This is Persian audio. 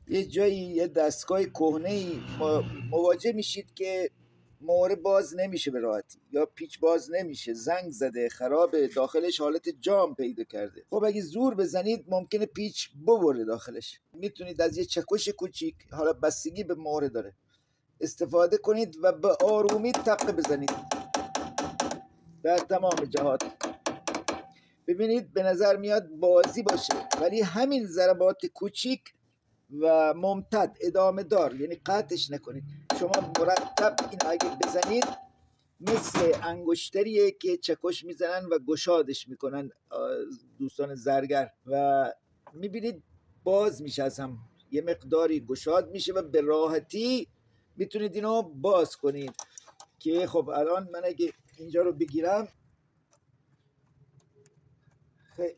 یه جایی یه دستگاه کهنه‌ای مواجه میشید که مهره باز نمیشه به راحتی، یا پیچ باز نمیشه، زنگ زده، خرابه، داخلش حالت جام پیدا کرده. خب اگه زور بزنید ممکنه پیچ ببره داخلش. میتونید از یه چکش کوچیک، حالا بستگی به مهره داره، استفاده کنید و به آرومی تقه بزنید در تمام جهات. ببینید به نظر میاد بازی باشه، ولی همین ضربات کوچیک و ممتد ادامه دار، یعنی قطعش نکنید. شما مرتب این اگه بزنید مثل انگشتریه که چکش میزنن و گشادش میکنن دوستان زرگر، و میبینید باز میشه، از هم یه مقداری گشاد میشه و به راحتی میتونید اینو باز کنید. که خب الان من اگه اینجا رو بگیرم، خیلی